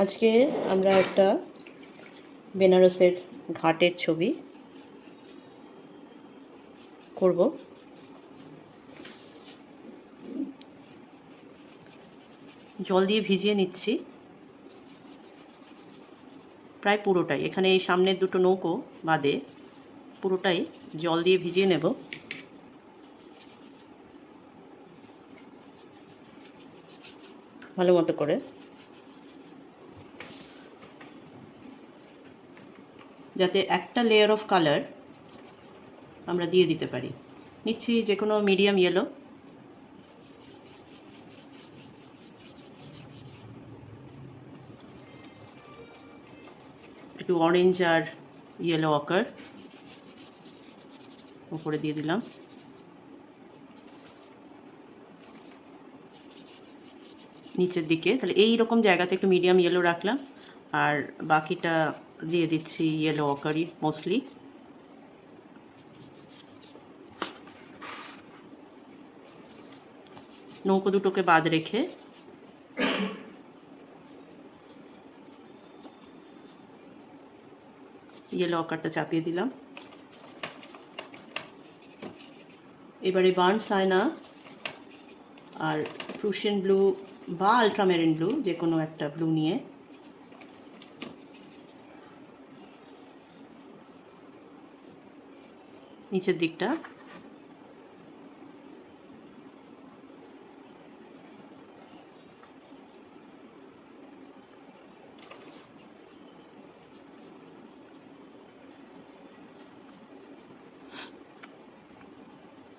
আজকে আমরা একটা বেনারসের ঘাটের ছবি করব। জল দিয়ে ভিজিয়ে নিচ্ছি প্রায় পুরোটাই। এখানে এই সামনের দুটো নৌকো বাদে পুরোটাই জল দিয়ে ভিজিয়ে নেব। ভালো মতো করে যাতে একটা লেয়ার অফ কালার আমরা দিয়ে দিতে পারি। নিচ্ছি যে কোনো মিডিয়াম ইয়েলো, একটু অরেঞ্জ আর ইয়েলো অকার উপরে দিয়ে দিলাম। নিচের দিকে তাহলে এই রকম জায়গাতে একটু মিডিয়াম ইয়েলো রাখলাম, আর বাকিটা দিয়ে দিচ্ছি ইয়েলো অকারই মোস্টলি। নৌকো দুটোকে বাদ রেখে ইয়েলো অকারটা চাপিয়ে দিলাম। এবারে বার্ন সাইনা আর প্রুশিয়ান ব্লু বা আলট্রামেরিন ব্লু যে কোনো একটা ব্লু নিয়ে নিচের দিকটা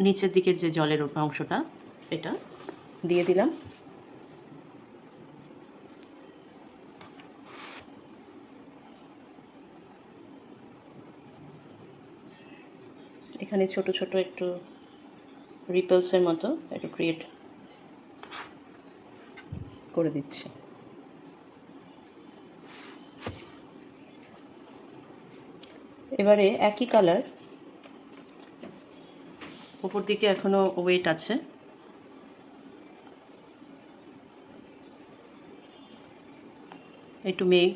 নিচের দিকের যে জলের অংশটা এটা দিয়ে দিলাম। এখানে ছোট ছোট একটু রিপলসের মতো একটু ক্রিয়েট করে দিচ্ছি। এবারে একই কালার উপর দিকে এখনো ওয়েট আছে, একটু মেঘ,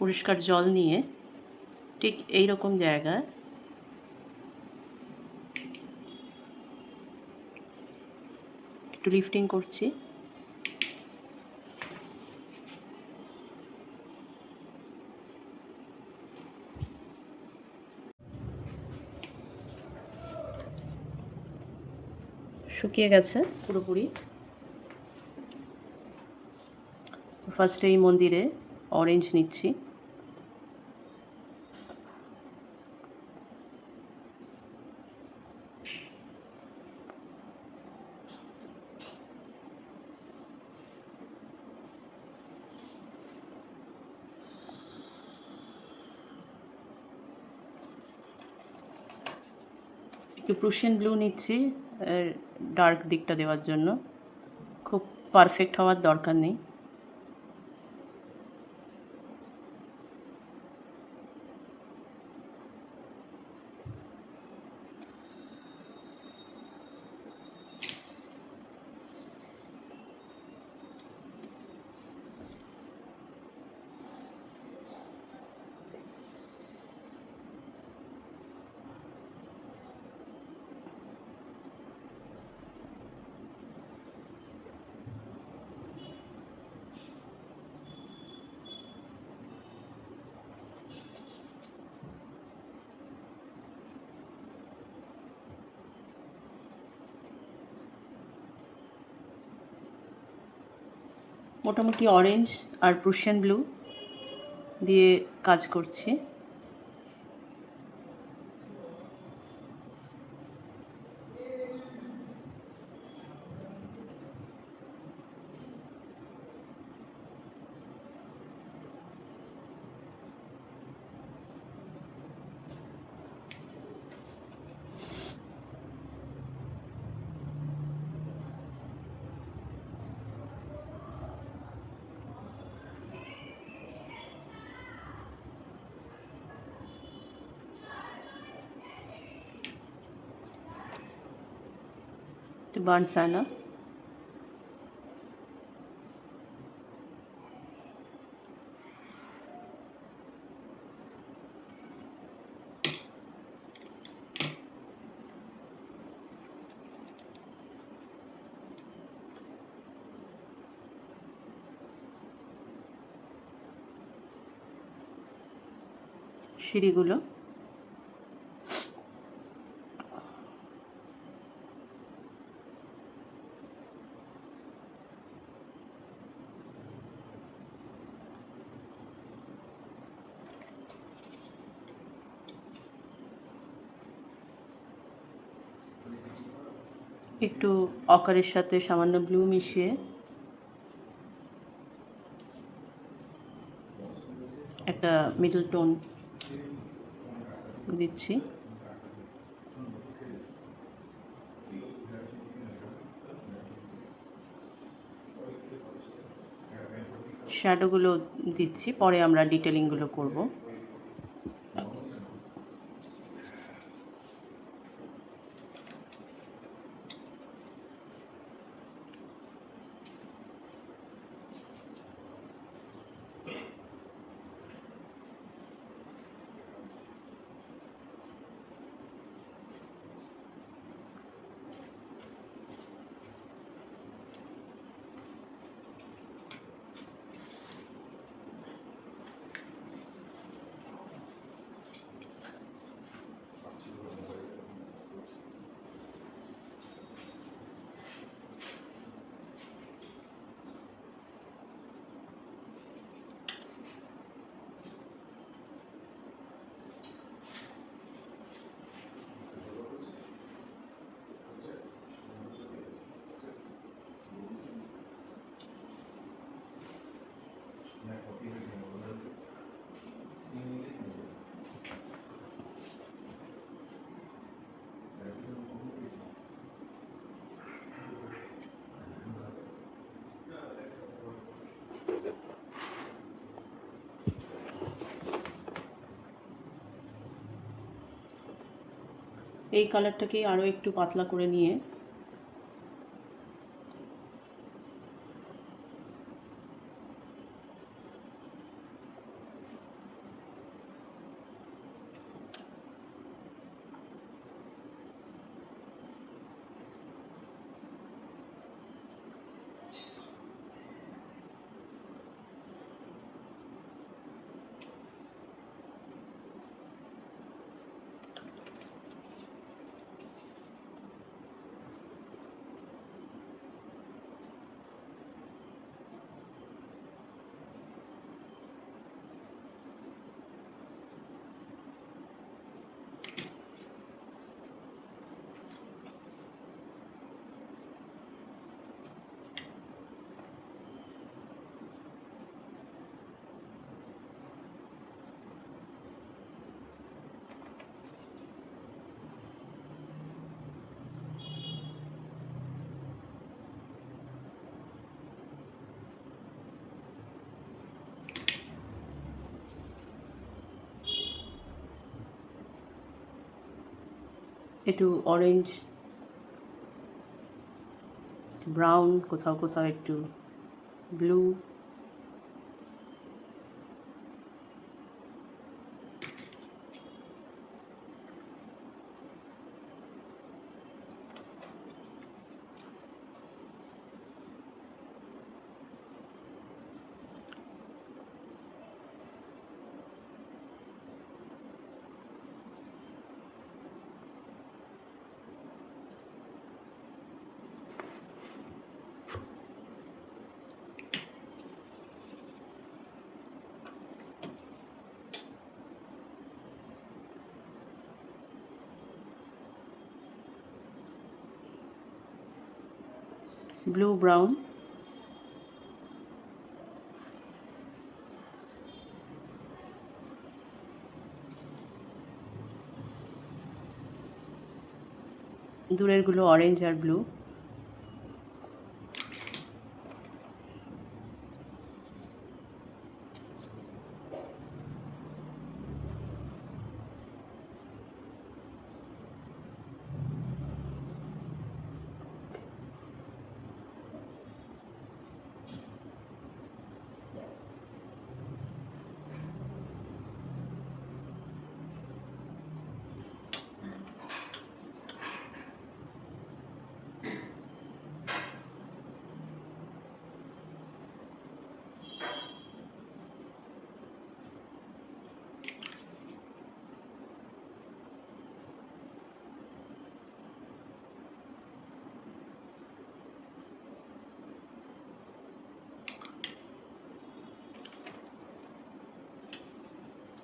পরিষ্কার জল নিয়ে ঠিক এই রকম জায়গায় একটু লিফটিং করছি। শুকিয়ে গেছে পুরোপুরি। ফার্স্টে এই মন্দিরে অরেঞ্জ নিচ্ছি, একটু প্রুশিয়ান ব্লু নিচ্ছি ডার্ক দিকটা দেওয়ার জন্য। খুব পারফেক্ট হওয়ার দরকার নেই। মোটামুটি অরেঞ্জ আর প্রুশিয়ান ব্লু দিয়ে কাজ করছি। বার্ন সাইনা। সিঁড়িগুলো একটু অকারের সাথে সামান্য ব্লু মিশিয়ে একটা মিডল টোন দিচ্ছি। শ্যাডোগুলো দিচ্ছি, পরে আমরা ডিটেলিংগুলো করব। এই কালারটাকে আরও একটু পাতলা করে নিয়ে একটু অরেঞ্জ, ব্রাউন, কোথাও কোথাও একটু ব্লু, ব্লু, ব্রাউন, দূরেরগুলো অরেঞ্জ আর ব্লু।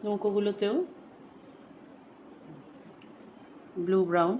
নৌকোগুলোতেও ব্লু ব্রাউন।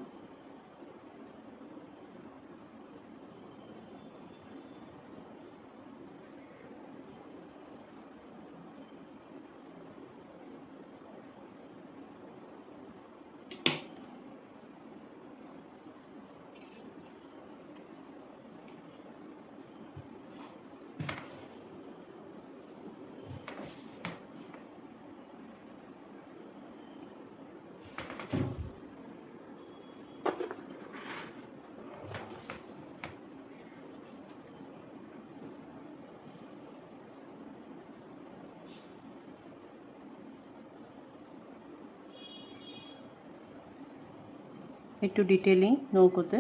একটু ডিটেলিং নৌকোতে।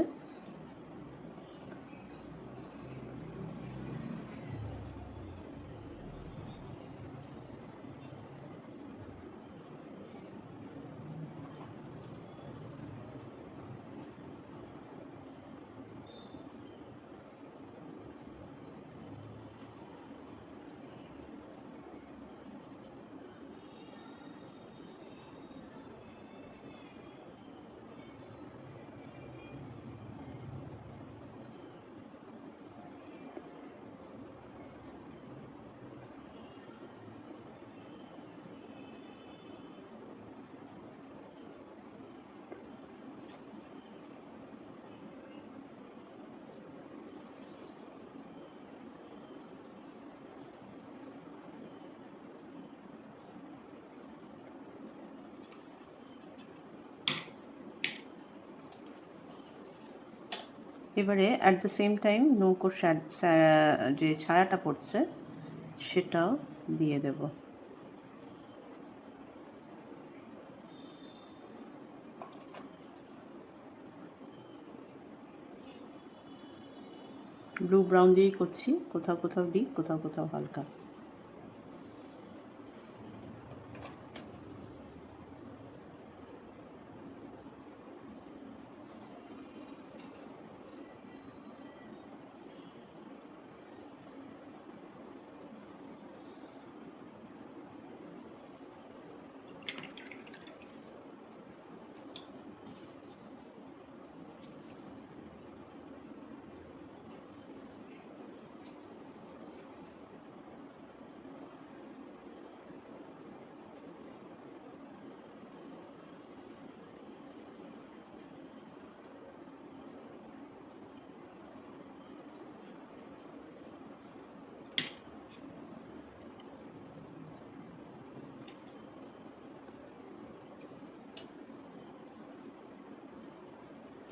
এবারে অ্যাট দ্য সেম টাইম নৌকোর যে ছায়াটা পড়ছে সেটাও দিয়ে দেব। ব্লু ব্রাউন দিয়েই করছি, কোথাও কোথাও ডিপ, কোথাও কোথাও হালকা।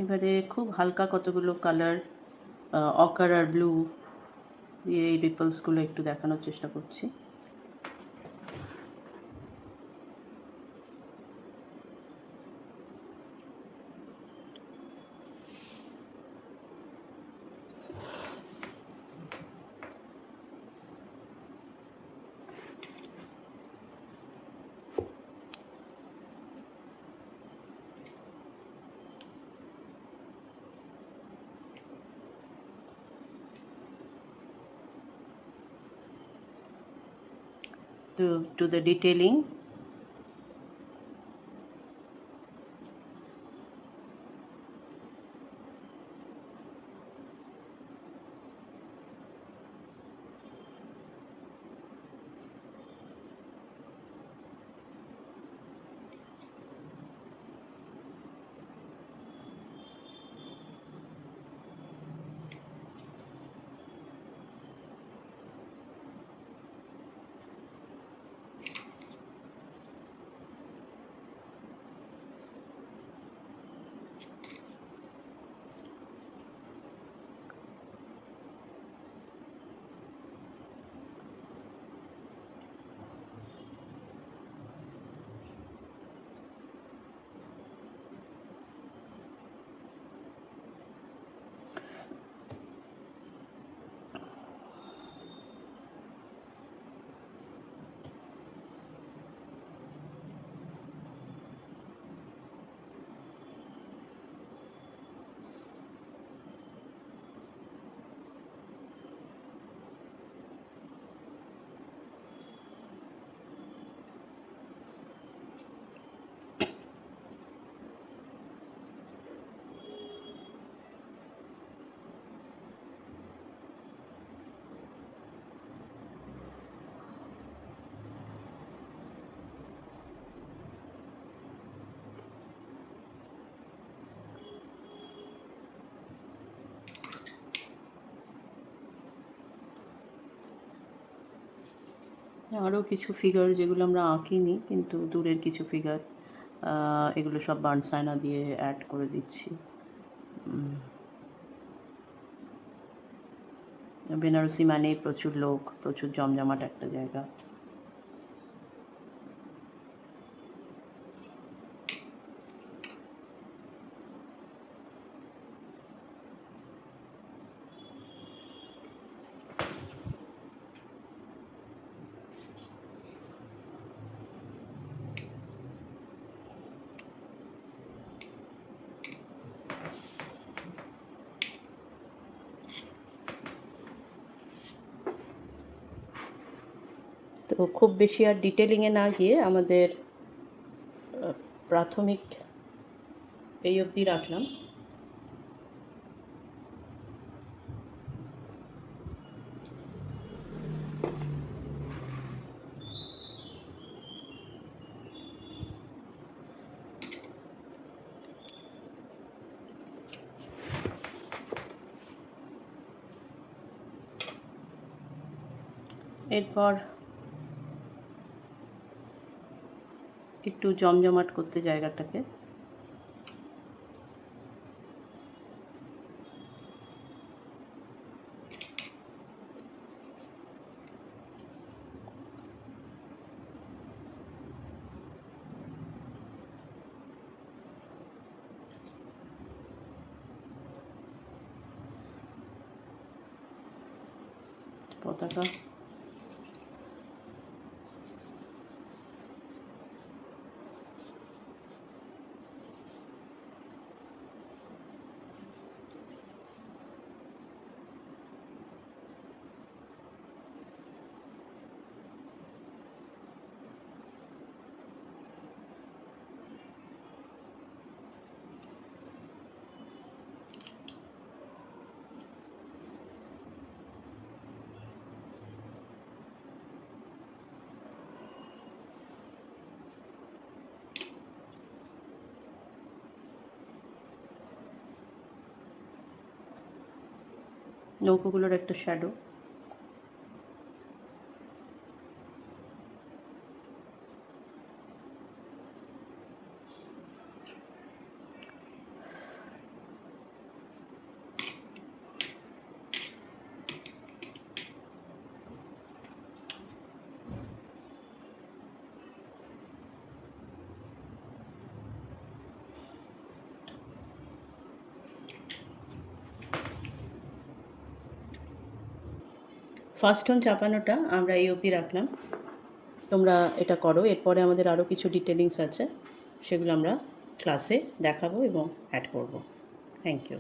এবারে খুব হালকা কতগুলো কালার অকার আর ব্লু দিয়ে এই রিপলসগুলো একটু দেখানোর চেষ্টা করছি। To the detailing, আরও কিছু ফিগার যেগুলো আমরা আঁকিনি, কিন্তু দূরের কিছু ফিগার, এগুলো সব বার্নস আয়না দিয়ে অ্যাড করে দিচ্ছি। বেনারসি মানেই প্রচুর লোক, প্রচুর জমজমাট একটা জায়গা। তো খুব বেশি আর ডিটেলিংয়ে না গিয়ে আমাদের প্রাথমিক এই অবধি রাখলাম। এরপর একটু জমজমাট করতে জায়গাটাকে পতাকা নৌকোগুলোর একটা শ্যাডো। ফার্স্ট টোন চাপানোটা আমরা এই অবধি রাখলাম। তোমরা এটা করো। এরপরে আমাদের আরও কিছু ডিটেলিংস আছে, সেগুলো আমরা ক্লাসে দেখাবো এবং অ্যাড করব। Thank you.